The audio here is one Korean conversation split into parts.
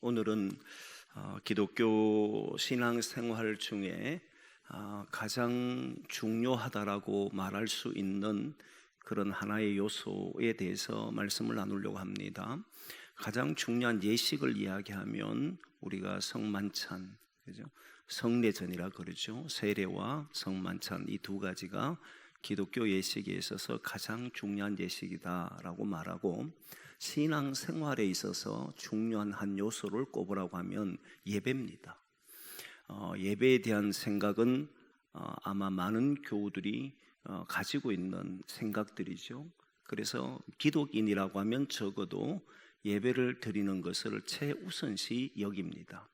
오늘은 기독교 신앙생활 중에 가장 중요하다라고 말할 수 있는 그런 하나의 요소에 대해서 말씀을 나누려고 합니다. 가장 중요한 예식을 이야기하면 우리가 성만찬, 그죠? 성례전이라 그러죠. 세례와 성만찬, 이 두 가지가 기독교 예식에 있어서 가장 중요한 예식이다라고 말하고, 신앙생활에 있어서 중요한 한 요소를 꼽으라고 하면 예배입니다. 예배에 대한 생각은 아마 많은 교우들이 가지고 있는 생각들이죠. 그래서 기독인이라고 하면 적어도 예배를 드리는 것을 최우선시 여깁니다.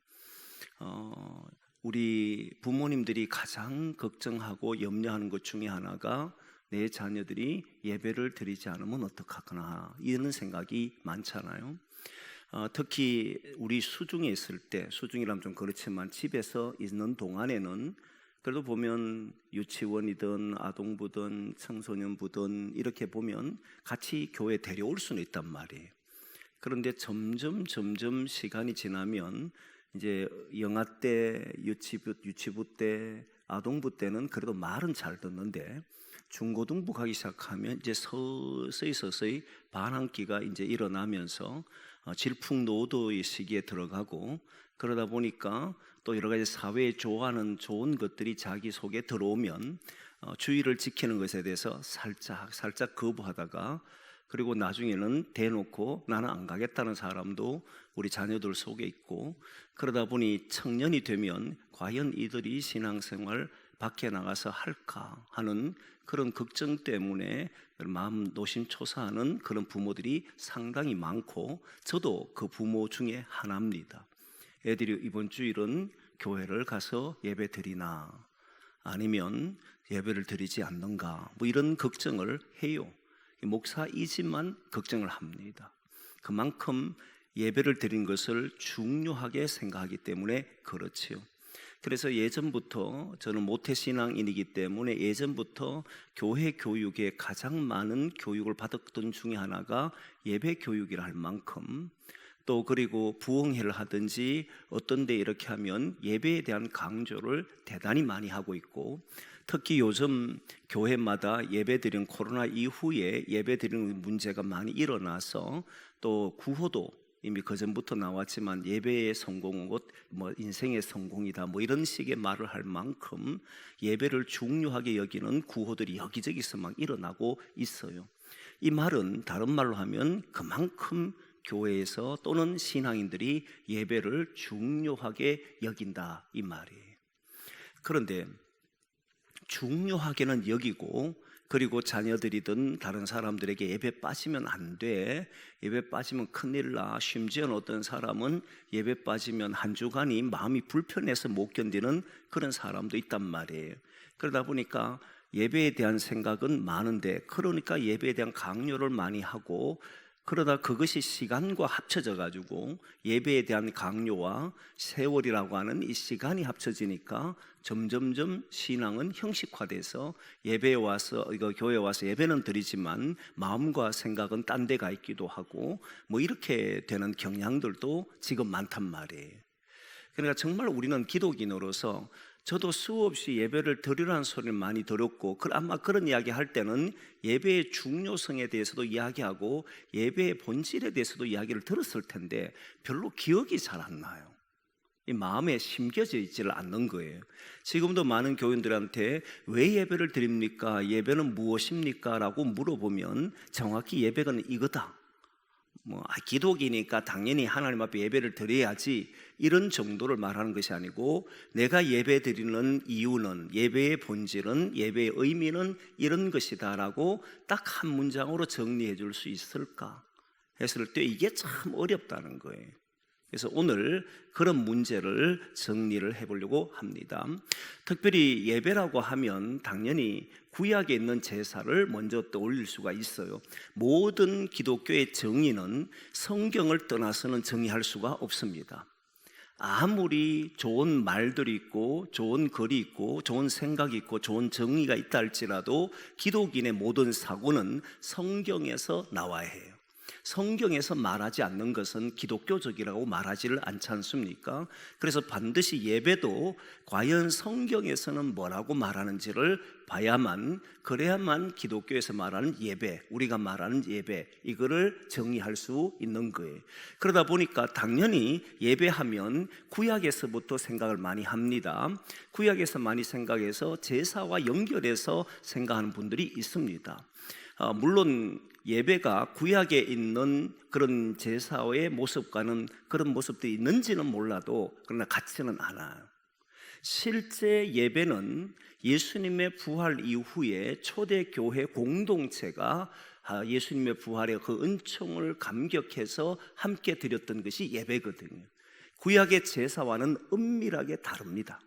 우리 부모님들이 가장 걱정하고 염려하는 것 중에 하나가 내 자녀들이 예배를 드리지 않으면 어떡하거나 이런 생각이 많잖아요. 특히 우리 수중에 있을 때, 수중이라면 좀 그렇지만 집에서 있는 동안에는 그래도 보면 유치원이든 아동부든 청소년부든 이렇게 보면 같이 교회 데려올 수는 있단 말이에요. 그런데 점점 시간이 지나면 이제 영아 때, 유치부 때, 아동부 때는 그래도 말은 잘 듣는데 중고등부 가기 시작하면 이제 서서히 반항기가 이제 일어나면서 질풍노도의 시기에 들어가고, 그러다 보니까 또 여러 가지 사회에 좋아하는 좋은 것들이 자기 속에 들어오면 주의를 지키는 것에 대해서 살짝 거부하다가, 그리고 나중에는 대놓고 나는 안 가겠다는 사람도 우리 자녀들 속에 있고, 그러다 보니 청년이 되면 과연 이들이 신앙생활 밖에 나가서 할까 하는 그런 걱정 때문에 마음 노심초사하는 그런 부모들이 상당히 많고, 저도 그 부모 중에 하나입니다. 애들이 이번 주일은 교회를 가서 예배 드리나 아니면 예배를 드리지 않는가, 뭐 이런 걱정을 해요. 목사이지만 걱정을 합니다. 그만큼 예배를 드린 것을 중요하게 생각하기 때문에 그렇지요. 그래서 예전부터, 저는 모태신앙인이기 때문에 예전부터 교회 교육에 가장 많은 교육을 받았던 중에 하나가 예배 교육이라 할 만큼, 또 그리고 부흥회를 하든지 어떤 데 이렇게 하면 예배에 대한 강조를 대단히 많이 하고 있고, 특히 요즘 교회마다 예배드리는 코로나 이후에 예배드리는 문제가 많이 일어나서 또 구호도 이미 그전부터 나왔지만 예배의 성공은 곧 인생의 성공이다, 이런 식의 말을 할 만큼 예배를 중요하게 여기는 구호들이 여기저기서 막 일어나고 있어요. 이 말은 다른 말로 하면 그만큼 교회에서 또는 신앙인들이 예배를 중요하게 여긴다, 이 말이에요. 그런데 중요하게는 여기고, 그리고 자녀들이든 다른 사람들에게 예배 빠지면 안 돼, 예배 빠지면 큰일 나, 심지어는 어떤 사람은 예배 빠지면 한 주간이 마음이 불편해서 못 견디는 그런 사람도 있단 말이에요. 그러다 보니까 예배에 대한 생각은 많은데, 그러니까 예배에 대한 강요를 많이 하고, 그러다 그것이 시간과 합쳐져 가지고 예배에 대한 강요와 세월이라고 하는 이 시간이 합쳐지니까 점점점 신앙은 형식화돼서 예배에 와서, 교회에 와서 예배는 드리지만 마음과 생각은 딴 데 가 있기도 하고, 이렇게 되는 경향들도 지금 많단 말이에요. 그러니까 정말 우리는 기독인으로서, 저도 수없이 예배를 드리라는 소리를 많이 들었고, 아마 그런 이야기 할 때는 예배의 중요성에 대해서도 이야기하고 예배의 본질에 대해서도 이야기를 들었을 텐데 별로 기억이 잘 안 나요. 이 마음에 심겨져 있지를 않는 거예요. 지금도 많은 교인들한테 왜 예배를 드립니까? 예배는 무엇입니까? 라고 물어보면 정확히 예배는 이거다, 기독이니까 당연히 하나님 앞에 예배를 드려야지, 이런 정도를 말하는 것이 아니고, 내가 예배 드리는 이유는, 예배의 본질은, 예배의 의미는 이런 것이다 라고 딱 한 문장으로 정리해 줄 수 있을까 했을 때 이게 참 어렵다는 거예요. 그래서 오늘 그런 문제를 정리를 해보려고 합니다. 특별히 예배라고 하면 당연히 구약에 있는 제사를 먼저 떠올릴 수가 있어요. 모든 기독교의 정의는 성경을 떠나서는 정의할 수가 없습니다. 아무리 좋은 말들이 있고 좋은 글이 있고 좋은 생각이 있고 좋은 정의가 있다 할지라도 기독인의 모든 사고는 성경에서 나와야 해요. 성경에서 말하지 않는 것은 기독교적이라고 말하지를 않지 않습니까? 그래서 반드시 예배도 과연 성경에서는 뭐라고 말하는지를 봐야만, 그래야만 기독교에서 말하는 예배, 우리가 말하는 예배, 이거를 정의할 수 있는 거예요. 그러다 보니까 당연히 예배하면 구약에서부터 생각을 많이 합니다. 구약에서 많이 생각해서 제사와 연결해서 생각하는 분들이 있습니다. 물론 예배가 구약에 있는 그런 제사의 모습과는 그런 모습도 있는지는 몰라도 그러나 같지는 않아요. 실제 예배는 예수님의 부활 이후에 초대교회 공동체가 예수님의 부활의 그 은총을 감격해서 함께 드렸던 것이 예배거든요. 구약의 제사와는 은밀하게 다릅니다.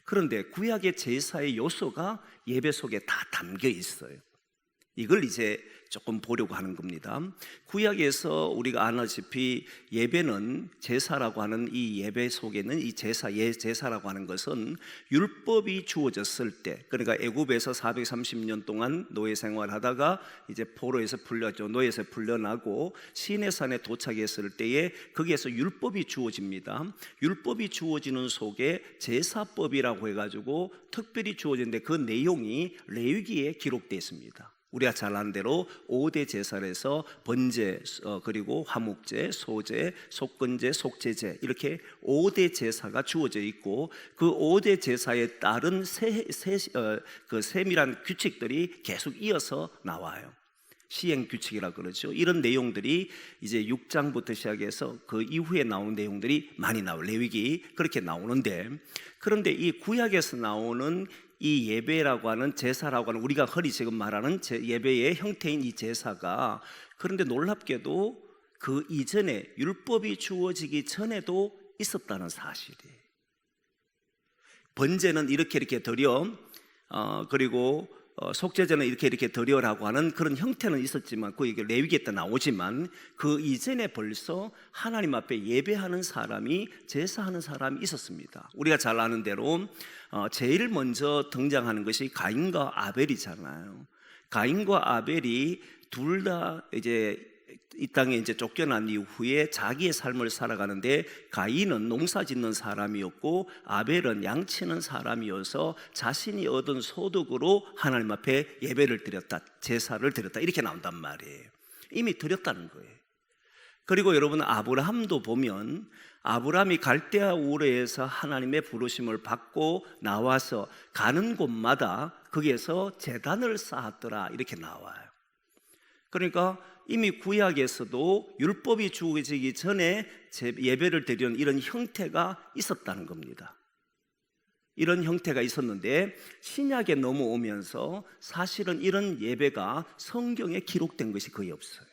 그런데 구약의 제사의 요소가 예배 속에 다 담겨 있어요. 이걸 이제 조금 보려고 하는 겁니다. 구약에서 우리가 아나시피 예배는, 제사라고 하는 이 예배 속에는 이 제사라고 하는 것은 율법이 주어졌을 때, 그러니까 애굽에서 430년 동안 노예 생활하다가 이제 포로에서 풀렸죠. 노예에서 풀려나고 시내산에 도착했을 때에 거기에서 율법이 주어집니다. 율법이 주어지는 속에 제사법이라고 해가지고 특별히 주어졌는데 그 내용이 레위기에 기록되어 있습니다. 우리가 잘 아는 대로 5대 제사에서 번제, 그리고 화목제, 소제, 속건제, 속제제, 이렇게 5대 제사가 주어져 있고 그 5대 제사에 따른 그 세밀한 규칙들이 계속 이어서 나와요. 시행 규칙이라 그러죠. 이런 내용들이 이제 6장부터 시작해서 그 이후에 나온 내용들이 많이 나와요. 레위기 그렇게 나오는데, 그런데 이 구약에서 나오는 이 예배라고 하는, 제사라고 하는, 우리가 흔히 지금 말하는 예배의 형태인 이 제사가, 그런데 놀랍게도 그 이전에 율법이 주어지기 전에도 있었다는 사실이에요. 번제는 이렇게 드려, 그리고 속죄제는 이렇게 드려라고 하는 그런 형태는 있었지만, 그 이게 레위기에 때 나오지만 그 이전에 벌써 하나님 앞에 예배하는 사람이, 제사하는 사람이 있었습니다. 우리가 잘 아는 대로 제일 먼저 등장하는 것이 가인과 아벨이잖아요. 가인과 아벨이 둘 다 이제 이 땅에 이제 쫓겨난 이후에 자기의 삶을 살아가는데, 가인은 농사 짓는 사람이었고 아벨은 양치는 사람이어서 자신이 얻은 소득으로 하나님 앞에 예배를 드렸다, 제사를 드렸다, 이렇게 나온단 말이에요. 이미 드렸다는 거예요. 그리고 여러분, 아브라함도 보면 아브라함이 갈대아 우르에서 하나님의 부르심을 받고 나와서 가는 곳마다 거기에서 제단을 쌓았더라, 이렇게 나와요. 그러니까 이미 구약에서도 율법이 주어지기 전에 예배를 드리는 이런 형태가 있었다는 겁니다. 이런 형태가 있었는데 신약에 넘어오면서 사실은 이런 예배가 성경에 기록된 것이 거의 없어요.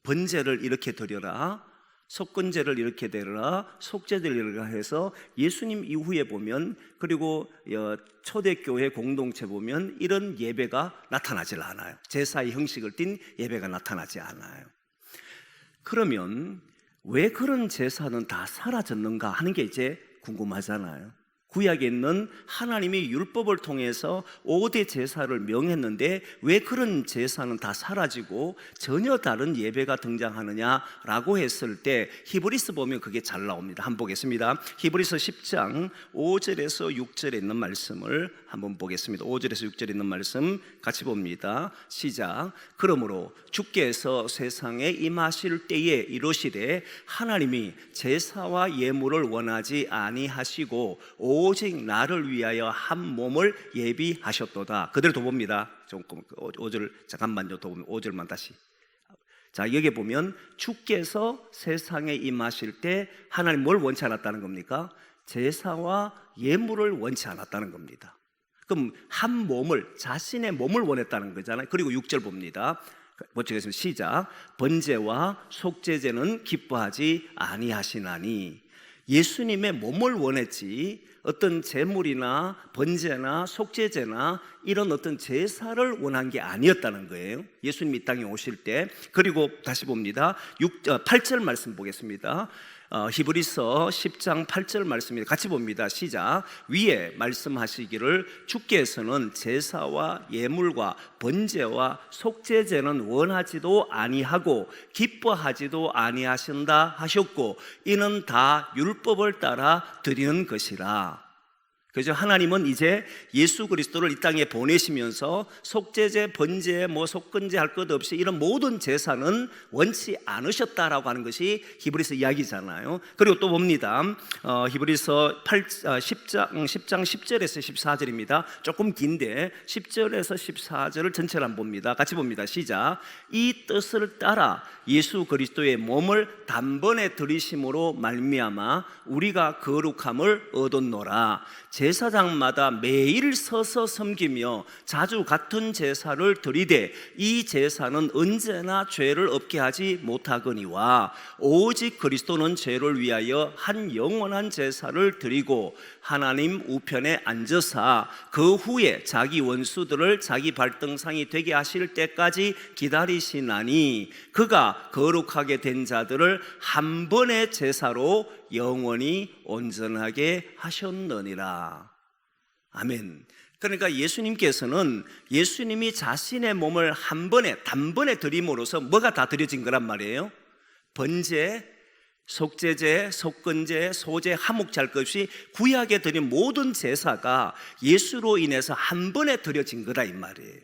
번제를 이렇게 드려라, 속건제를 이렇게 드려라, 속죄제를 이렇게 해서 예수님 이후에 보면, 그리고 초대교회 공동체 보면 이런 예배가 나타나질 않아요. 제사의 형식을 띤 예배가 나타나지 않아요. 그러면 왜 그런 제사는 다 사라졌는가 하는 게 이제 궁금하잖아요. 구약에 있는 하나님이 율법을 통해서 5대 제사를 명했는데 왜 그런 제사는 다 사라지고 전혀 다른 예배가 등장하느냐라고 했을 때 히브리서 보면 그게 잘 나옵니다. 한번 보겠습니다. 히브리서 10장 5절에서 6절에 있는 말씀을 한번 보겠습니다. 5절에서 6절에 있는 말씀 같이 봅니다. 시작. 그러므로 주께서 세상에 임하실 때에 이르시되 하나님이 제사와 예물을 원하지 아니하시고 오직 나를 위하여 한 몸을 예비하셨도다. 그대로 더 봅니다. 조금 5절 잠깐만요. 더 보면 5절만 다시. 자, 여기 보면 주께서 세상에 임하실 때 하나님 뭘 원치 않았다는 겁니까? 제사와 예물을 원치 않았다는 겁니다. 그럼 한 몸을, 자신의 몸을 원했다는 거잖아요. 그리고 6절 봅니다. 보시겠습니다. 시작. 번제와 속죄제는 기뻐하지 아니하시나니. 예수님의 몸을 원했지 어떤 제물이나 번제나 속죄제나 이런 어떤 제사를 원한 게 아니었다는 거예요. 예수님 이 땅에 오실 때. 그리고 다시 봅니다. 8절 말씀 보겠습니다. 히브리서 10장 8절 말씀입니다. 같이 봅니다. 시작. 위에 말씀하시기를 주께서는 제사와 예물과 번제와 속죄제는 원하지도 아니하고 기뻐하지도 아니하신다 하셨고 이는 다 율법을 따라 드리는 것이라. 그죠? 하나님은 이제 예수 그리스도를 이 땅에 보내시면서 속죄제, 번제, 속건제 할 것 없이 이런 모든 제사는 원치 않으셨다라고 하는 것이 히브리서 이야기잖아요. 그리고 또 봅니다. 히브리서 10장 10절에서 14절입니다. 조금 긴데 10절에서 14절을 전체를 한번 봅니다. 같이 봅니다. 시작. 이 뜻을 따라 예수 그리스도의 몸을 단번에 들이심으로 말미암아 우리가 거룩함을 얻었노라. 제사장마다 매일 서서 섬기며 자주 같은 제사를 드리되 이 제사는 언제나 죄를 없게 하지 못하거니와 오직 그리스도는 죄를 위하여 한 영원한 제사를 드리고 하나님 우편에 앉으사 그 후에 자기 원수들을 자기 발등상이 되게 하실 때까지 기다리시나니 그가 거룩하게 된 자들을 한 번의 제사로 영원히 온전하게 하셨느니라. 아멘. 그러니까 예수님께서는 예수님이 자신의 몸을 단번에 드림으로써 뭐가 다 드려진 거란 말이에요? 번제, 속죄제, 속건제, 소제, 화목제 할 것 없이 구약에 드린 모든 제사가 예수로 인해서 한 번에 드려진 거다 이 말이에요.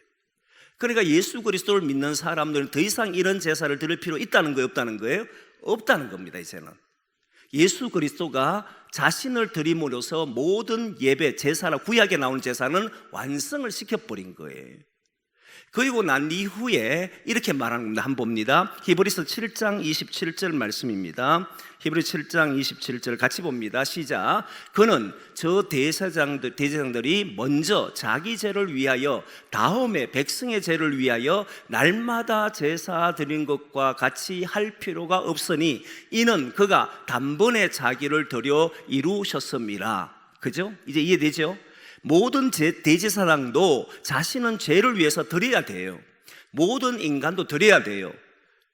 그러니까 예수 그리스도를 믿는 사람들은 더 이상 이런 제사를 드릴 필요 있다는 거예요? 없다는 거예요? 없다는 겁니다. 이제는 예수 그리스도가 자신을 드림으로써 모든 예배, 제사나 구약에 나오는 제사는 완성을 시켜버린 거예요. 그리고 난 이후에 이렇게 말하는 겁니다. 한번 봅니다. 히브리서 7장 27절 말씀입니다. 히브리서 7장 27절 같이 봅니다. 시작. 그는 저 대제사장들이 먼저 자기 죄를 위하여 다음에 백성의 죄를 위하여 날마다 제사 드린 것과 같이 할 필요가 없으니 이는 그가 단번에 자기를 드려 이루셨음이라. 그죠? 이제 이해되죠? 모든 대제사장도 자신은 죄를 위해서 드려야 돼요. 모든 인간도 드려야 돼요.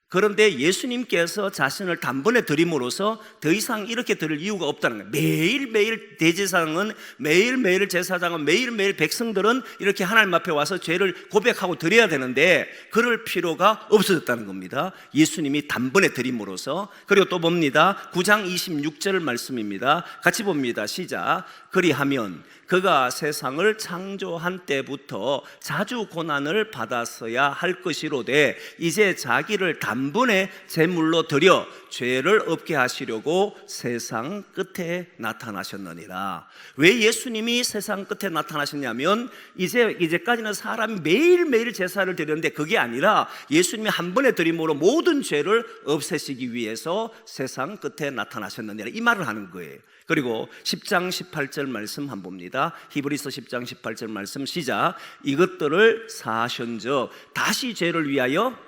그런데 예수님께서 자신을 단번에 드림으로써 더 이상 이렇게 드릴 이유가 없다는 거예요. 매일매일 대제사장은, 매일매일 제사장은, 매일매일 백성들은 이렇게 하나님 앞에 와서 죄를 고백하고 드려야 되는데 그럴 필요가 없어졌다는 겁니다. 예수님이 단번에 드림으로써. 그리고 또 봅니다. 9장 26절 말씀입니다. 같이 봅니다. 시작. 그리하면 그가 세상을 창조한 때부터 자주 고난을 받았어야 할 것이로되 이제 자기를 단번에 제물로 드려 죄를 없게 하시려고 세상 끝에 나타나셨느니라. 왜 예수님이 세상 끝에 나타나셨냐면 이제까지는 사람이 매일매일 제사를 드렸는데 그게 아니라 예수님이 한 번에 드림으로 모든 죄를 없애시기 위해서 세상 끝에 나타나셨느니라 이 말을 하는 거예요. 그리고 10장 18절 말씀 한번 봅니다. 히브리서 10장 18절 말씀 시작. 이것들을 사하신즉 다시 죄를 위하여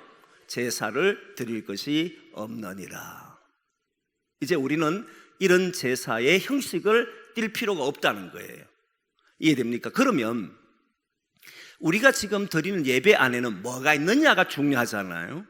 제사를 드릴 것이 없느니라. 이제 우리는 이런 제사의 형식을 띌 필요가 없다는 거예요. 이해됩니까? 그러면 우리가 지금 드리는 예배 안에는 뭐가 있느냐가 중요하잖아요.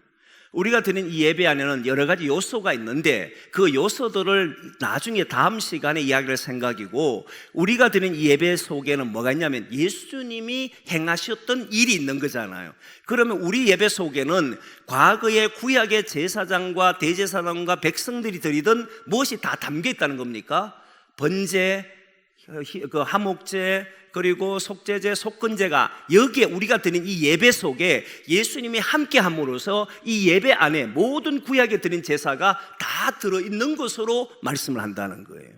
우리가 드리는 이 예배 안에는 여러 가지 요소가 있는데 그 요소들을 나중에 다음 시간에 이야기할 생각이고, 우리가 드리는 이 예배 속에는 뭐가 있냐면 예수님이 행하셨던 일이 있는 거잖아요. 그러면 우리 예배 속에는 과거의 구약의 제사장과 대제사장과 백성들이 드리던 무엇이 다 담겨 있다는 겁니까? 번제, 그 화목제, 그리고 속죄제, 속건제가 여기에 우리가 드린 이 예배 속에 예수님이 함께 함으로써 이 예배 안에 모든 구약에 드린 제사가 다 들어있는 것으로 말씀을 한다는 거예요.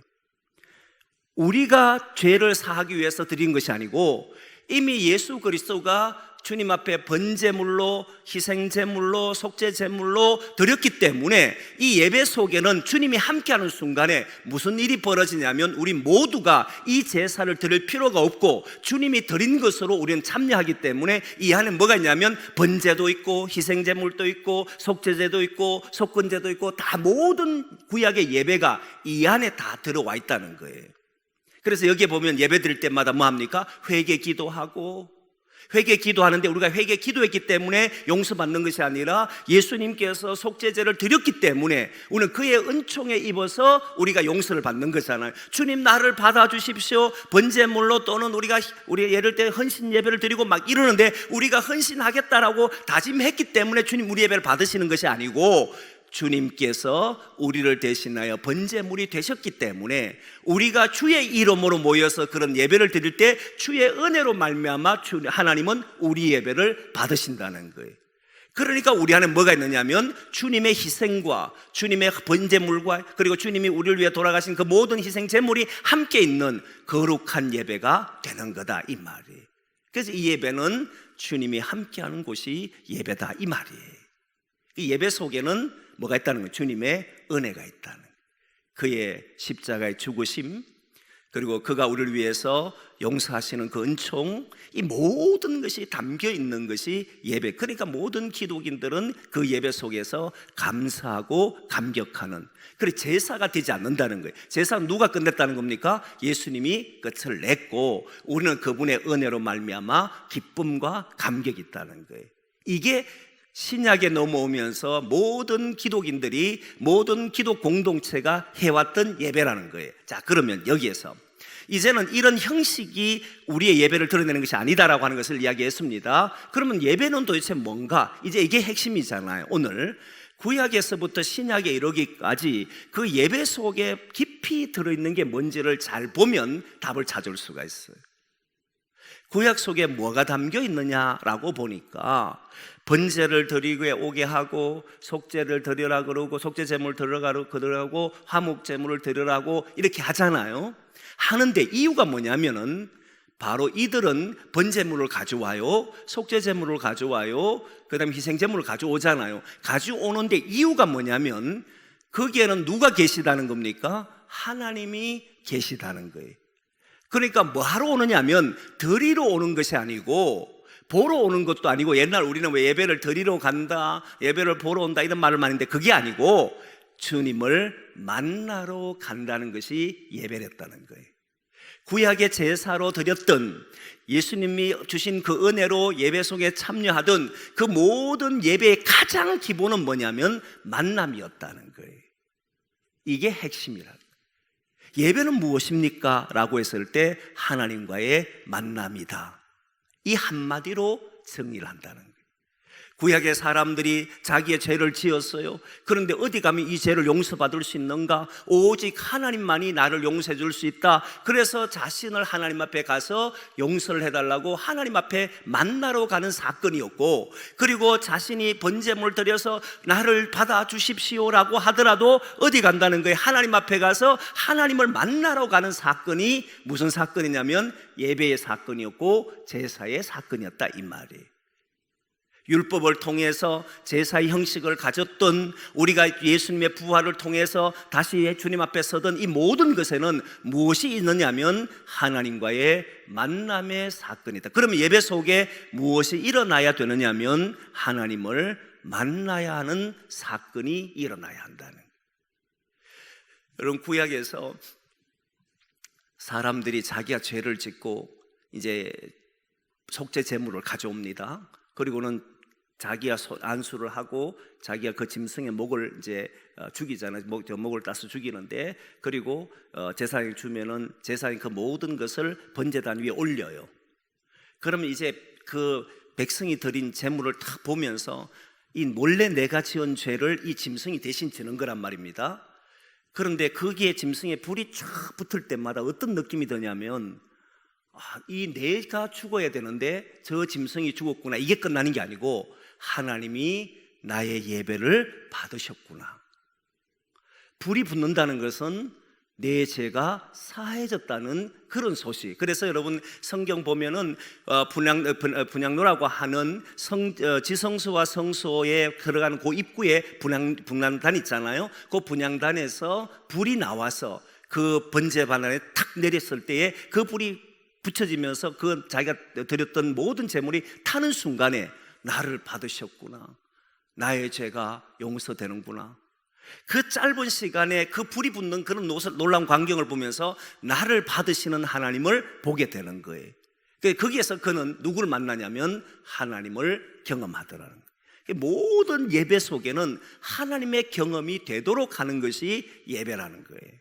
우리가 죄를 사하기 위해서 드린 것이 아니고 이미 예수 그리스도가 주님 앞에 번제물로, 희생제물로, 속죄제물로 드렸기 때문에 이 예배 속에는 주님이 함께하는 순간에 무슨 일이 벌어지냐면 우리 모두가 이 제사를 드릴 필요가 없고 주님이 드린 것으로 우리는 참여하기 때문에 이 안에 뭐가 있냐면 번제도 있고 희생제물도 있고 속죄제도 있고 속건제도 있고 다 모든 구약의 예배가 이 안에 다 들어와 있다는 거예요. 그래서 여기에 보면 예배 드릴 때마다 뭐 합니까? 회개 기도하고 회개 기도하는데 우리가 회개 기도했기 때문에 용서받는 것이 아니라 예수님께서 속죄제를 드렸기 때문에 우리는 그의 은총에 입어서 우리가 용서를 받는 거잖아요. 주님 나를 받아주십시오. 번제물로 또는 우리 예를 들어 헌신 예배를 드리고 막 이러는데 우리가 헌신하겠다라고 다짐했기 때문에 주님 우리 예배를 받으시는 것이 아니고 주님께서 우리를 대신하여 번제물이 되셨기 때문에 우리가 주의 이름으로 모여서 그런 예배를 드릴 때 주의 은혜로 말미암아 하나님은 우리 예배를 받으신다는 거예요. 그러니까 우리 안에 뭐가 있느냐면 주님의 희생과 주님의 번제물과 그리고 주님이 우리를 위해 돌아가신 그 모든 희생 제물이 함께 있는 거룩한 예배가 되는 거다 이 말이에요. 그래서 이 예배는 주님이 함께하는 곳이 예배다 이 말이에요. 이 예배 속에는 뭐가 있다는 거예요? 주님의 은혜가 있다는 거예요. 그의 십자가의 죽으심, 그리고 그가 우리를 위해서 용서하시는 그 은총, 이 모든 것이 담겨 있는 것이 예배. 그러니까 모든 기독인들은 그 예배 속에서 감사하고 감격하는, 그리고 제사가 되지 않는다는 거예요. 제사는 누가 끝냈다는 겁니까? 예수님이 끝을 냈고 우리는 그분의 은혜로 말미암아 기쁨과 감격이 있다는 거예요. 이게 신약에 넘어오면서 모든 기독인들이, 모든 기독 공동체가 해왔던 예배라는 거예요. 자, 그러면 여기에서 이제는 이런 형식이 우리의 예배를 드러내는 것이 아니다라고 하는 것을 이야기했습니다. 그러면 예배는 도대체 뭔가? 이제 이게 핵심이잖아요. 오늘 구약에서부터 신약에 이르기까지 그 예배 속에 깊이 들어있는 게 뭔지를 잘 보면 답을 찾을 수가 있어요. 구약 속에 뭐가 담겨 있느냐라고 보니까 번제를 드리고 오게 하고 속죄를 드리라 그러고 속죄 제물 드리라고 화목 제물을 드리라고 이렇게 하잖아요. 하는데 이유가 뭐냐면은 바로 이들은 번제물을 가져와요, 속죄 제물을 가져와요, 그다음에 희생 제물을 가져오잖아요. 가져오는데 이유가 뭐냐면 거기에는 누가 계시다는 겁니까? 하나님이 계시다는 거예요. 그러니까 뭐 하러 오느냐면 드리러 오는 것이 아니고 보러 오는 것도 아니고, 옛날 우리는 왜 예배를 드리러 간다, 예배를 보러 온다 이런 말을 많이 했는데 그게 아니고 주님을 만나러 간다는 것이 예배랬다는 거예요. 구약의 제사로 드렸던, 예수님이 주신 그 은혜로 예배 속에 참여하던 그 모든 예배의 가장 기본은 뭐냐면 만남이었다는 거예요. 이게 핵심이라는 거예요. 예배는 무엇입니까? 라고 했을 때 하나님과의 만남이다, 이 한마디로 정리를 한다는 거예요. 구약의 사람들이 자기의 죄를 지었어요. 그런데 어디 가면 이 죄를 용서받을 수 있는가? 오직 하나님만이 나를 용서해 줄 수 있다. 그래서 자신을 하나님 앞에 가서 용서를 해달라고 하나님 앞에 만나러 가는 사건이었고, 그리고 자신이 번제물을 드려서 나를 받아주십시오라고 하더라도 어디 간다는 거예요? 하나님 앞에 가서 하나님을 만나러 가는 사건이 무슨 사건이냐면 예배의 사건이었고 제사의 사건이었다 이 말이에요. 율법을 통해서 제사의 형식을 가졌던 우리가 예수님의 부활을 통해서 다시 주님 앞에 서던 이 모든 것에는 무엇이 있느냐면 하나님과의 만남의 사건이다. 그러면 예배 속에 무엇이 일어나야 되느냐면 하나님을 만나야 하는 사건이 일어나야 한다는 거예요. 여러분, 구약에서 사람들이 자기가 죄를 짓고 이제 속죄 제물을 가져옵니다. 그리고는 자기가 안수를 하고 자기가 그 짐승의 목을 이제 죽이잖아요. 목을 따서 죽이는데, 그리고 제사장이 주면은 제사장이 그 모든 것을 번제단 위에 올려요. 그러면 이제 그 백성이 드린 제물을 딱 보면서 이 몰래 내가 지은 죄를 이 짐승이 대신 지는 거란 말입니다. 그런데 거기에 짐승에 불이 쫙 붙을 때마다 어떤 느낌이 드냐면, 이 내가 죽어야 되는데 저 짐승이 죽었구나, 이게 끝나는 게 아니고 하나님이 나의 예배를 받으셨구나. 불이 붙는다는 것은 내 죄가 사해졌다는 그런 소식. 그래서 여러분 성경 보면은 분향로라고 하는 지성소와 성소에 들어가는 그 입구에 분향단 있잖아요. 그 분향단에서 불이 나와서 그 번제반환에 탁 내렸을 때에 그 불이 붙여지면서 그 자기가 드렸던 모든 제물이 타는 순간에 나를 받으셨구나, 나의 죄가 용서되는구나. 그 짧은 시간에 그 불이 붙는 그런 놀라운 광경을 보면서 나를 받으시는 하나님을 보게 되는 거예요. 거기에서 그는 누구를 만나냐면 하나님을 경험하더라는 거예요. 모든 예배 속에는 하나님의 경험이 되도록 하는 것이 예배라는 거예요.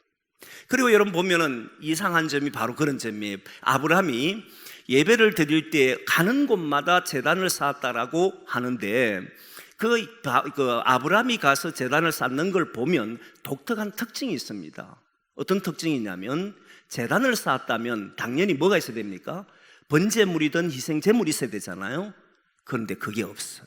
그리고 여러분 보면은 이상한 점이 바로 그런 점이에요. 아브라함이 예배를 드릴 때 가는 곳마다 제단을 쌓았다라고 하는데 그 아브라함이 가서 제단을 쌓는 걸 보면 독특한 특징이 있습니다. 어떤 특징이 있냐면 제단을 쌓았다면 당연히 뭐가 있어야 됩니까? 번제물이든 희생제물이 있어야 되잖아요. 그런데 그게 없어요.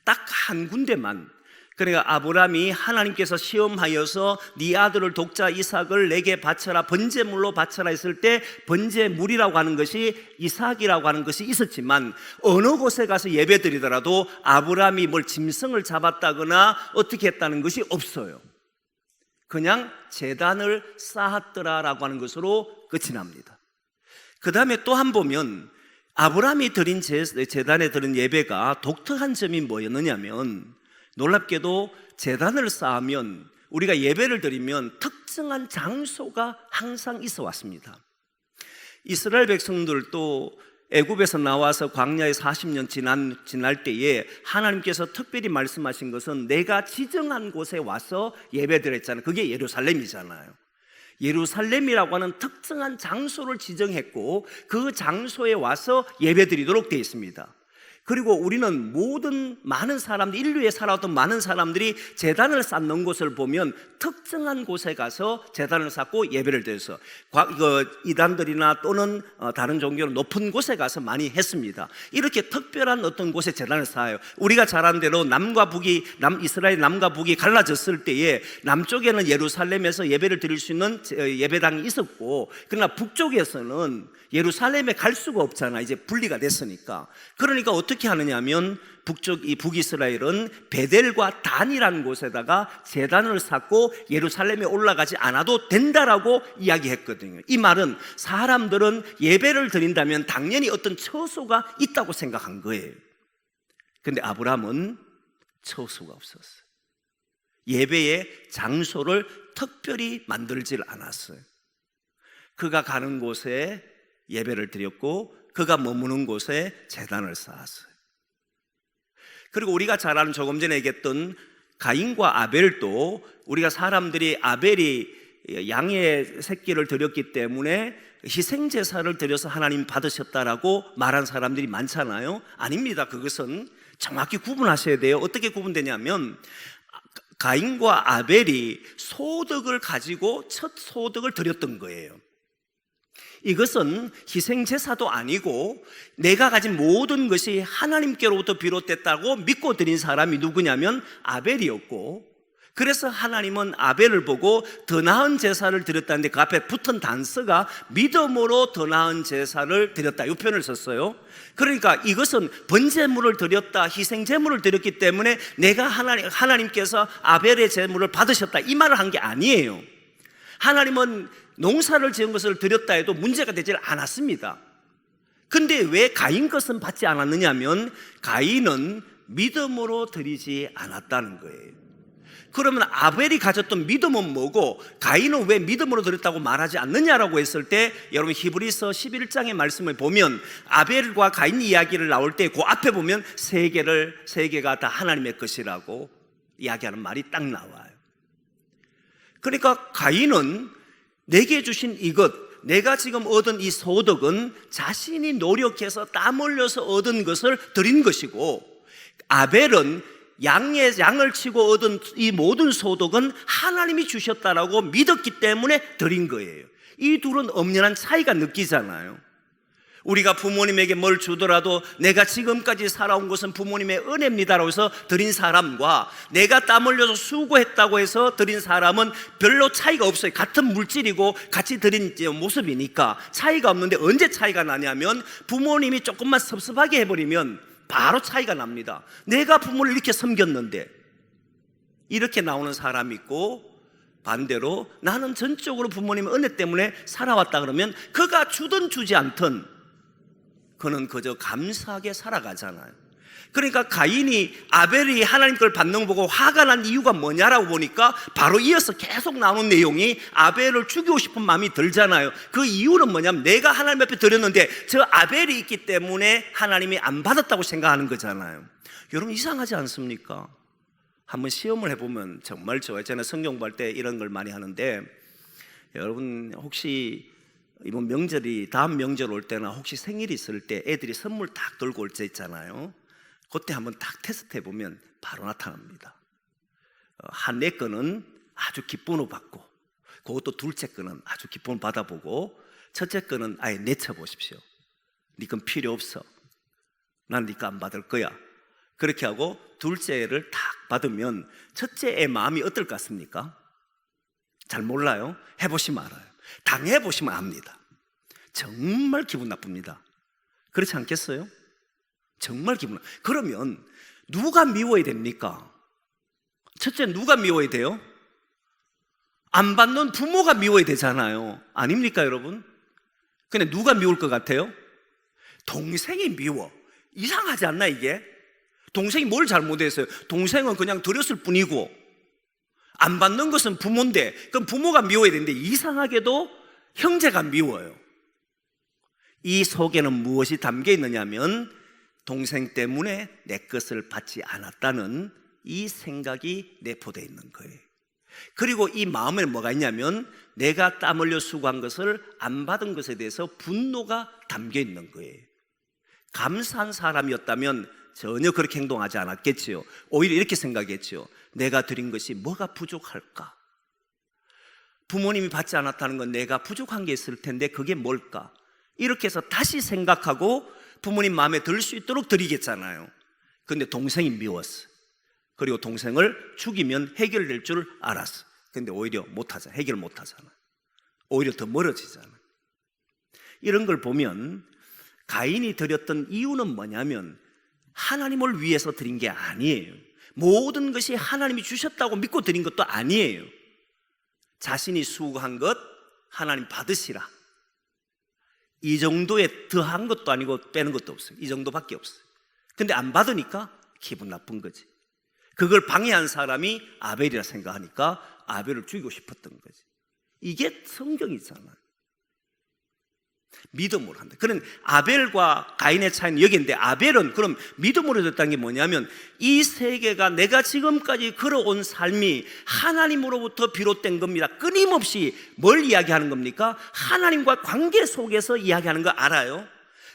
딱 한 군데만. 그러니까 아브라함이 하나님께서 시험하여서 네 아들을 독자 이삭을 내게 바쳐라, 번제물로 바쳐라 했을 때 번제물이라고 하는 것이 이삭이라고 하는 것이 있었지만 어느 곳에 가서 예배 드리더라도 아브라함이 뭘 짐승을 잡았다거나 어떻게 했다는 것이 없어요. 그냥 제단을 쌓았더라라고 하는 것으로 끝이 납니다. 그 다음에 또 한 보면 아브라함이 드린 제단에 드린 예배가 독특한 점이 뭐였느냐면 놀랍게도 제단을 쌓으면 우리가 예배를 드리면 특정한 장소가 항상 있어 왔습니다. 이스라엘 백성들도 애굽에서 나와서 광야에 40년 지날 때에 하나님께서 특별히 말씀하신 것은 내가 지정한 곳에 와서 예배드렸잖아요. 그게 예루살렘이잖아요. 예루살렘이라고 하는 특정한 장소를 지정했고 그 장소에 와서 예배드리도록 되어 있습니다. 그리고 우리는 많은 사람들, 인류에 살아왔던 많은 사람들이 제단을 쌓는 곳을 보면 특정한 곳에 가서 제단을 쌓고 예배를 드려서 이단들이나 또는 다른 종교는 높은 곳에 가서 많이 했습니다. 이렇게 특별한 어떤 곳에 제단을 쌓아요. 우리가 잘 아는 대로 이스라엘 남과 북이 갈라졌을 때에 남쪽에는 예루살렘에서 예배를 드릴 수 있는 예배당이 있었고 그러나 북쪽에서는 예루살렘에 갈 수가 없잖아. 이제 분리가 됐으니까. 그러니까 어떻게 하느냐 하면 북이스라엘은 베델과 단이라는 곳에다가 제단을 쌓고 예루살렘에 올라가지 않아도 된다라고 이야기했거든요. 이 말은 사람들은 예배를 드린다면 당연히 어떤 처소가 있다고 생각한 거예요. 그런데 아브라함은 처소가 없었어요. 예배의 장소를 특별히 만들질 않았어요. 그가 가는 곳에 예배를 드렸고 그가 머무는 곳에 제단을 쌓았어요. 그리고 우리가 잘 아는 조금 전에 얘기했던 가인과 아벨도 우리가 사람들이 아벨이 양의 새끼를 드렸기 때문에 희생제사를 드려서 하나님 받으셨다라고 말한 사람들이 많잖아요. 아닙니다. 그것은 정확히 구분하셔야 돼요. 어떻게 구분되냐면 가인과 아벨이 소득을 가지고 첫 소득을 드렸던 거예요. 이것은 희생제사도 아니고 내가 가진 모든 것이 하나님께로부터 비롯됐다고 믿고 드린 사람이 누구냐면 아벨이었고 그래서 하나님은 아벨을 보고 더 나은 제사를 드렸다는데 그 앞에 붙은 단서가 믿음으로 더 나은 제사를 드렸다 이 표현을 썼어요. 그러니까 이것은 번제물을 드렸다 희생제물을 드렸기 때문에 내가 하나님께서 아벨의 제물을 받으셨다 이 말을 한 게 아니에요. 하나님은 농사를 지은 것을 드렸다 해도 문제가 되질 않았습니다. 근데 왜 가인 것은 받지 않았느냐 하면 가인은 믿음으로 드리지 않았다는 거예요. 그러면 아벨이 가졌던 믿음은 뭐고 가인은 왜 믿음으로 드렸다고 말하지 않느냐라고 했을 때 여러분 히브리서 11장의 말씀을 보면 아벨과 가인 이야기를 나올 때 그 앞에 보면 세 개가 다 하나님의 것이라고 이야기하는 말이 딱 나와요. 그러니까 가인은 내게 주신 이것, 내가 지금 얻은 이 소득은 자신이 노력해서 땀 흘려서 얻은 것을 드린 것이고 아벨은 양을 치고 얻은 이 모든 소득은 하나님이 주셨다라고 믿었기 때문에 드린 거예요. 이 둘은 엄연한 차이가 느끼잖아요. 우리가 부모님에게 뭘 주더라도 내가 지금까지 살아온 것은 부모님의 은혜입니다라고 해서 드린 사람과 내가 땀 흘려서 수고했다고 해서 드린 사람은 별로 차이가 없어요. 같은 물질이고 같이 드린 모습이니까 차이가 없는데 언제 차이가 나냐면 부모님이 조금만 섭섭하게 해버리면 바로 차이가 납니다. 내가 부모를 이렇게 섬겼는데 이렇게 나오는 사람이 있고 반대로 나는 전적으로 부모님의 은혜 때문에 살아왔다 그러면 그가 주든 주지 않든 그는 그저 감사하게 살아가잖아요. 그러니까 가인이 아벨이 하나님 걸 받는 거 보고 화가 난 이유가 뭐냐라고 보니까 바로 이어서 계속 나오는 내용이 아벨을 죽이고 싶은 마음이 들잖아요. 그 이유는 뭐냐면 내가 하나님 앞에 드렸는데 저 아벨이 있기 때문에 하나님이 안 받았다고 생각하는 거잖아요. 여러분 이상하지 않습니까? 한번 시험을 해보면 정말 좋아요. 저는 성경 공부할 때 이런 걸 많이 하는데, 여러분 혹시 이번 명절이 다음 명절 올 때나 혹시 생일이 있을 때 애들이 선물 딱 들고 올 때 있잖아요. 그때 한번 딱 테스트 해보면 바로 나타납니다. 내 거는 아주 기쁨으로 받고, 그것도 둘째 거는 아주 기쁨을 받아보고, 첫째 거는 아예 내쳐보십시오. 네 건 필요 없어. 난 네 거 안 받을 거야. 그렇게 하고 둘째를 딱 받으면 첫째의 마음이 어떨 것 같습니까? 잘 몰라요. 해보시면 알아요. 당해보시면 압니다. 정말 기분 나쁩니다. 그렇지 않겠어요? 정말 기분. 그러면 누가 미워야 됩니까? 첫째, 누가 미워야 돼요? 안 받는 부모가 미워야 되잖아요. 아닙니까 여러분? 근데 누가 미울 것 같아요? 동생이 미워. 이상하지 않나 이게? 동생이 뭘 잘못했어요? 동생은 그냥 드렸을 뿐이고 안 받는 것은 부모인데, 그럼 부모가 미워야 되는데 이상하게도 형제가 미워요. 이 속에는 무엇이 담겨 있느냐면 동생 때문에 내 것을 받지 않았다는 이 생각이 내포되어 있는 거예요. 그리고 이 마음에 뭐가 있냐면 내가 땀 흘려 수고한 것을 안 받은 것에 대해서 분노가 담겨 있는 거예요. 감사한 사람이었다면 전혀 그렇게 행동하지 않았겠지요. 오히려 이렇게 생각했지요. 내가 드린 것이 뭐가 부족할까? 부모님이 받지 않았다는 건 내가 부족한 게 있을 텐데 그게 뭘까? 이렇게 해서 다시 생각하고 부모님 마음에 들 수 있도록 드리겠잖아요. 근데 동생이 미웠어. 그리고 동생을 죽이면 해결될 줄 알았어. 근데 오히려 못하잖아. 해결 못하잖아. 오히려 더 멀어지잖아. 이런 걸 보면 가인이 드렸던 이유는 뭐냐면 하나님을 위해서 드린 게 아니에요. 모든 것이 하나님이 주셨다고 믿고 드린 것도 아니에요. 자신이 수고한 것 하나님 받으시라. 이 정도에 더한 것도 아니고 빼는 것도 없어요. 이 정도밖에 없어요. 근데 안 받으니까 기분 나쁜 거지. 그걸 방해한 사람이 아벨이라 생각하니까 아벨을 죽이고 싶었던 거지. 이게 성경이잖아요. 믿음으로 한다. 그런 아벨과 가인의 차이는 여기인데, 아벨은 그럼 믿음으로 됐다는 게 뭐냐면 이 세계가 내가 지금까지 걸어온 삶이 하나님으로부터 비롯된 겁니다. 끊임없이 뭘 이야기하는 겁니까? 하나님과 관계 속에서 이야기하는 거 알아요?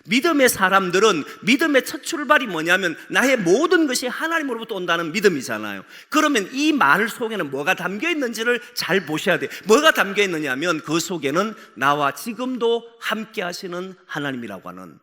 믿음의 사람들은 믿음의 첫 출발이 뭐냐면 나의 모든 것이 하나님으로부터 온다는 믿음이잖아요. 그러면 이 말 속에는 뭐가 담겨 있는지를 잘 보셔야 돼요. 뭐가 담겨 있느냐면 그 속에는 나와 지금도 함께 하시는 하나님이라고 하는,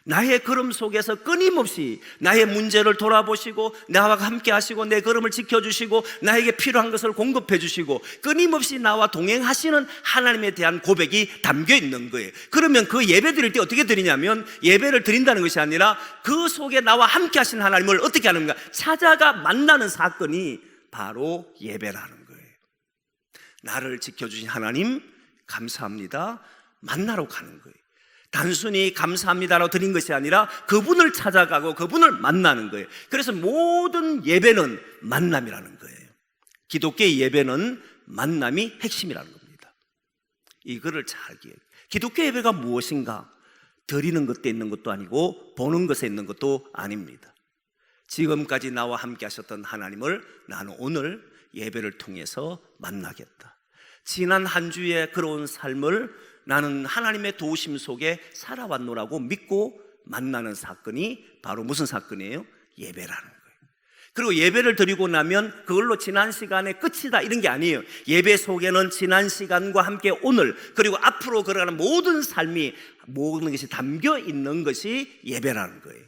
나의 걸음 속에서 끊임없이 나의 문제를 돌아보시고 나와 함께 하시고 내 걸음을 지켜주시고 나에게 필요한 것을 공급해 주시고 끊임없이 나와 동행하시는 하나님에 대한 고백이 담겨 있는 거예요. 그러면 그 예배 드릴 때 어떻게 드리냐면, 예배를 드린다는 것이 아니라 그 속에 나와 함께 하시는 하나님을 어떻게 하는가, 찾아가 만나는 사건이 바로 예배라는 거예요. 나를 지켜주신 하나님 감사합니다, 만나러 가는 거예요. 단순히 감사합니다라고 드린 것이 아니라 그분을 찾아가고 그분을 만나는 거예요. 그래서 모든 예배는 만남이라는 거예요. 기독교의 예배는 만남이 핵심이라는 겁니다. 이거를 잘 기억해요. 기독교 예배가 무엇인가? 드리는 것에 있는 것도 아니고 보는 것에 있는 것도 아닙니다. 지금까지 나와 함께 하셨던 하나님을 나는 오늘 예배를 통해서 만나겠다. 지난 한 주의 그런 삶을 나는 하나님의 도우심 속에 살아왔노라고 믿고 만나는 사건이 바로 무슨 사건이에요? 예배라는 거예요. 그리고 예배를 드리고 나면 그걸로 지난 시간의 끝이다 이런 게 아니에요. 예배 속에는 지난 시간과 함께 오늘 그리고 앞으로 걸어가는 모든 삶이, 모든 것이 담겨 있는 것이 예배라는 거예요.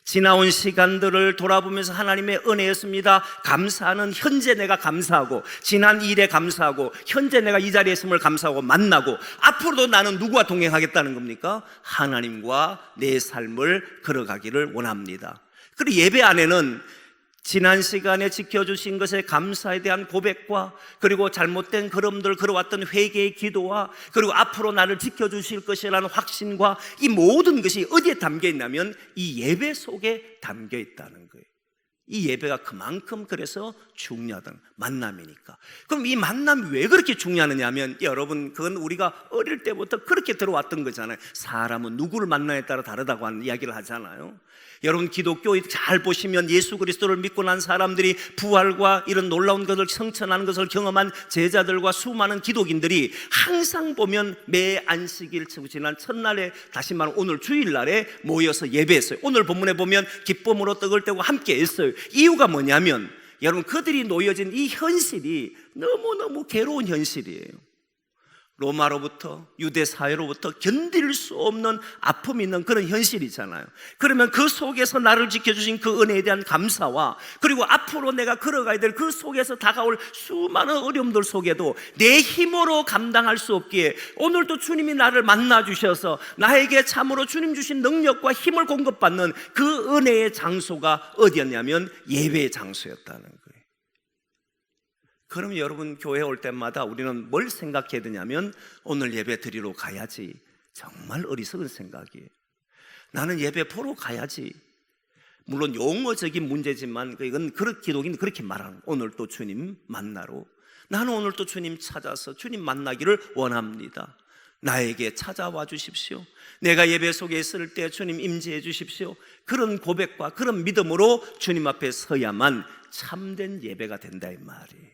지나온 시간들을 돌아보면서 하나님의 은혜였습니다, 감사하는 현재 내가 감사하고, 지난 일에 감사하고, 현재 내가 이 자리에 있음을 감사하고 만나고, 앞으로도 나는 누구와 동행하겠다는 겁니까? 하나님과 내 삶을 걸어가기를 원합니다. 그리고 예배 안에는 지난 시간에 지켜주신 것에 감사에 대한 고백과, 그리고 잘못된 걸음들 걸어왔던 회개의 기도와, 그리고 앞으로 나를 지켜주실 것이라는 확신과, 이 모든 것이 어디에 담겨 있냐면 이 예배 속에 담겨 있다는 거예요. 이 예배가 그만큼 그래서 중요하다는, 만남이니까. 그럼 이 만남이 왜 그렇게 중요하느냐 하면, 여러분, 그건 우리가 어릴 때부터 그렇게 들어왔던 거잖아요. 사람은 누구를 만나에 따라 다르다고 하는 이야기를 하잖아요. 여러분, 기독교 잘 보시면 예수 그리스도를 믿고 난 사람들이 부활과 이런 놀라운 것을 성천하는 것을 경험한 제자들과 수많은 기독인들이 항상 보면 매 안식일 지난 첫날에, 다시 말하면 오늘 주일날에 모여서 예배했어요. 오늘 본문에 보면 기쁨으로 떡을 떼고 함께 했어요. 이유가 뭐냐면, 여러분, 그들이 놓여진 이 현실이 너무너무 괴로운 현실이에요. 로마로부터, 유대 사회로부터 견딜 수 없는 아픔이 있는 그런 현실이잖아요. 그러면 그 속에서 나를 지켜주신 그 은혜에 대한 감사와, 그리고 앞으로 내가 걸어가야 될 그 속에서 다가올 수많은 어려움들 속에도 내 힘으로 감당할 수 없기에 오늘도 주님이 나를 만나주셔서 나에게 참으로 주님 주신 능력과 힘을 공급받는 그 은혜의 장소가 어디였냐면 예배의 장소였다는 거예요. 그럼 여러분, 교회 올 때마다 우리는 뭘 생각해야 되냐면, 오늘 예배 드리러 가야지. 정말 어리석은 생각이에요. 나는 예배 보러 가야지. 물론 용어적인 문제지만 이건 기독인은 그렇게 말하는 거예요. 오늘 또 주님 만나러, 나는 오늘 또 주님 찾아서 주님 만나기를 원합니다. 나에게 찾아와 주십시오. 내가 예배 속에 있을 때 주님 임재해 주십시오. 그런 고백과 그런 믿음으로 주님 앞에 서야만 참된 예배가 된다, 이 말이에요.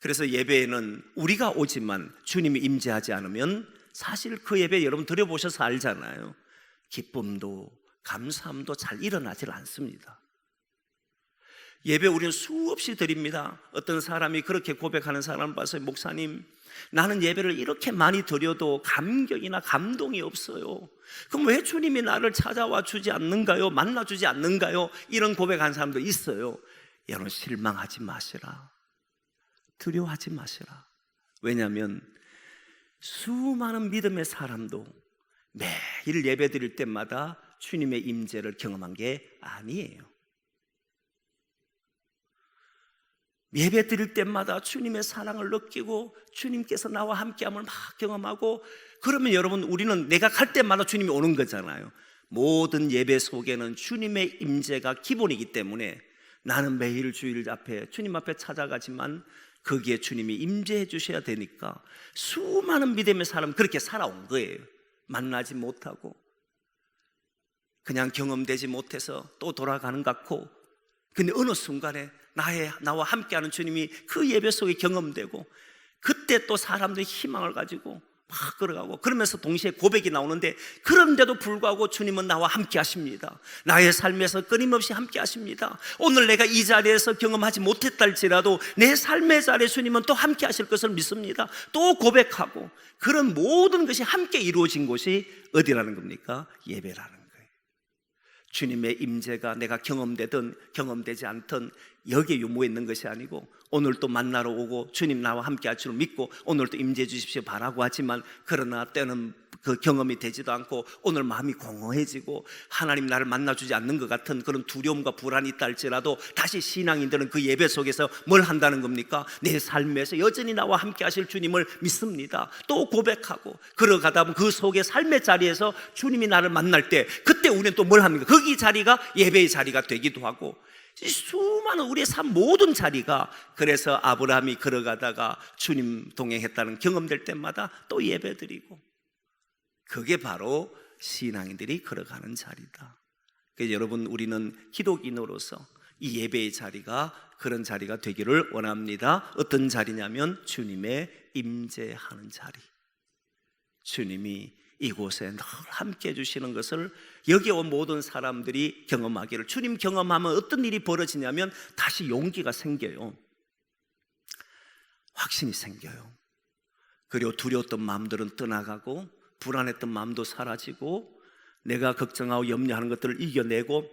그래서 예배에는 우리가 오지만 주님이 임재하지 않으면 사실 그 예배 여러분 드려보셔서 알잖아요. 기쁨도 감사함도 잘 일어나질 않습니다. 예배 우리는 수없이 드립니다. 어떤 사람이 그렇게 고백하는 사람을 봐서, 목사님, 나는 예배를 이렇게 많이 드려도 감격이나 감동이 없어요. 그럼 왜 주님이 나를 찾아와 주지 않는가요? 만나주지 않는가요? 이런 고백하는 사람도 있어요. 여러분, 실망하지 마시라. 두려워하지 마시라. 왜냐하면 수많은 믿음의 사람도 매일 예배 드릴 때마다 주님의 임재를 경험한 게 아니에요. 예배 드릴 때마다 주님의 사랑을 느끼고 주님께서 나와 함께함을 막 경험하고, 그러면 여러분, 우리는 내가 갈 때마다 주님이 오는 거잖아요. 모든 예배 속에는 주님의 임재가 기본이기 때문에 나는 매일 주일 앞에 주님 앞에 찾아가지만 거기에 주님이 임재해 주셔야 되니까 수많은 믿음의 사람 그렇게 살아온 거예요. 만나지 못하고 그냥 경험되지 못해서 또 돌아가는 것 같고, 근데 어느 순간에 나와 함께하는 주님이 그 예배 속에 경험되고, 그때 또 사람들이 희망을 가지고 막 걸어가고, 그러면서 동시에 고백이 나오는데, 그런데도 불구하고 주님은 나와 함께 하십니다. 나의 삶에서 끊임없이 함께 하십니다. 오늘 내가 이 자리에서 경험하지 못했다 할지라도 내 삶의 자리에 주님은 또 함께 하실 것을 믿습니다. 또 고백하고, 그런 모든 것이 함께 이루어진 곳이 어디라는 겁니까? 예배라는 거예요. 주님의 임재가 내가 경험되든 경험되지 않든 여기에 유무해 있는 것이 아니고, 오늘 또 만나러 오고 주님 나와 함께 할 줄 믿고 오늘 또 임재해 주십시오 바라고 하지만, 그러나 때는 그 경험이 되지도 않고 오늘 마음이 공허해지고 하나님 나를 만나주지 않는 것 같은 그런 두려움과 불안이 있다 할지라도, 다시 신앙인들은 그 예배 속에서 뭘 한다는 겁니까? 내 삶에서 여전히 나와 함께 하실 주님을 믿습니다. 또 고백하고 걸어가다 보면 그 속에 삶의 자리에서 주님이 나를 만날 때, 그때 우리는 또 뭘 합니까? 거기 자리가 예배의 자리가 되기도 하고, 수많은 우리의 삶 모든 자리가, 그래서 아브라함이 걸어가다가 주님 동행했다는 경험될 때마다 또 예배드리고, 그게 바로 신앙인들이 걸어가는 자리다. 그래서 여러분, 우리는 기독인으로서 이 예배의 자리가 그런 자리가 되기를 원합니다. 어떤 자리냐면 주님의 임재하는 자리. 주님이 이곳에 늘 함께 해주시는 것을 여기 온 모든 사람들이 경험하기를, 주님 경험하면 어떤 일이 벌어지냐면 다시 용기가 생겨요. 확신이 생겨요. 그리고 두려웠던 마음들은 떠나가고, 불안했던 마음도 사라지고, 내가 걱정하고 염려하는 것들을 이겨내고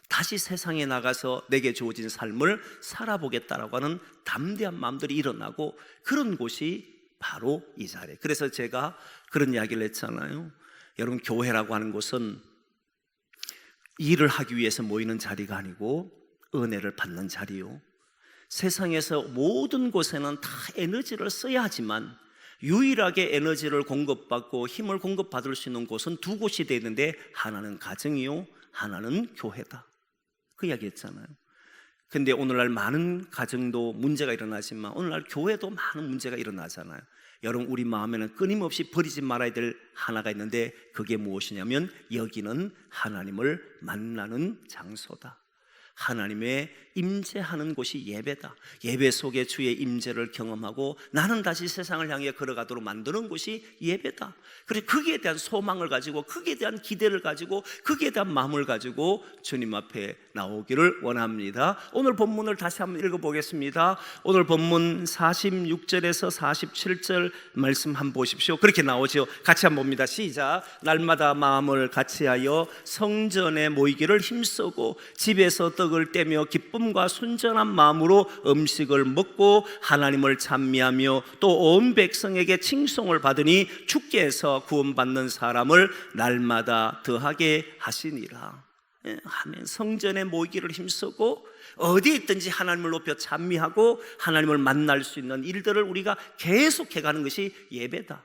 다시 세상에 나가서 내게 주어진 삶을 살아보겠다라고 하는 담대한 마음들이 일어나고, 그런 곳이 바로 이 자리에. 그래서 제가 그런 이야기를 했잖아요. 여러분, 교회라고 하는 곳은 일을 하기 위해서 모이는 자리가 아니고 은혜를 받는 자리요. 세상에서 모든 곳에는 다 에너지를 써야 하지만 유일하게 에너지를 공급받고 힘을 공급받을 수 있는 곳은 두 곳이 되는데, 하나는 가정이요, 하나는 교회다. 그 이야기 했잖아요. 근데 오늘날 많은 가정도 문제가 일어나지만 오늘날 교회도 많은 문제가 일어나잖아요. 여러분, 우리 마음에는 끊임없이 버리지 말아야 될 하나가 있는데, 그게 무엇이냐면 여기는 하나님을 만나는 장소다. 하나님의 임재하는 곳이 예배다. 예배 속에 주의 임재를 경험하고 나는 다시 세상을 향해 걸어가도록 만드는 곳이 예배다. 그래서 거기에 대한 소망을 가지고, 거기에 대한 기대를 가지고, 거기에 대한 마음을 가지고 주님 앞에 나오기를 원합니다. 오늘 본문을 다시 한번 읽어보겠습니다. 오늘 본문 46절에서 47절 말씀 한번 보십시오. 그렇게 나오죠. 같이 한번 봅니다. 시작. 날마다 마음을 같이하여 성전에 모이기를 힘쓰고 집에서 떡을 떼며 기쁨과 순전한 마음으로 음식을 먹고 하나님을 찬미하며 또 온 백성에게 칭송을 받으니 주께서 구원받는 사람을 날마다 더하게 하시니라. 아멘. 성전에 모이기를 힘쓰고 어디에 있든지 하나님을 높여 찬미하고 하나님을 만날 수 있는 일들을 우리가 계속해가는 것이 예배다.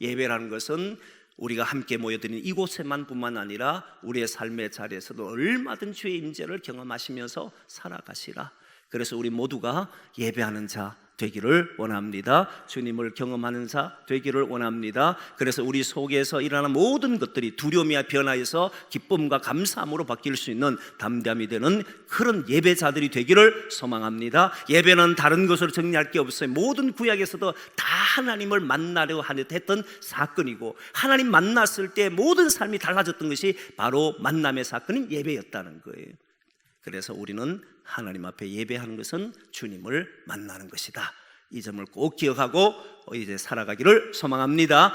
예배라는 것은 우리가 함께 모여드린 이곳에만 뿐만 아니라 우리의 삶의 자리에서도 얼마든 주의 임재를 경험하시면서 살아가시라. 그래서 우리 모두가 예배하는 자 되기를 원합니다. 주님을 경험하는 자 되기를 원합니다. 그래서 우리 속에서 일어나는 모든 것들이 두려움이 변화해서 기쁨과 감사함으로 바뀔 수 있는 담대함이 되는 그런 예배자들이 되기를 소망합니다. 예배는 다른 것으로 정리할 게 없어요. 모든 구약에서도 다 하나님을 만나려 했던 사건이고, 하나님 만났을 때 모든 삶이 달라졌던 것이 바로 만남의 사건인 예배였다는 거예요. 그래서 우리는 하나님 앞에 예배하는 것은 주님을 만나는 것이다. 이 점을 꼭 기억하고 이제 살아가기를 소망합니다.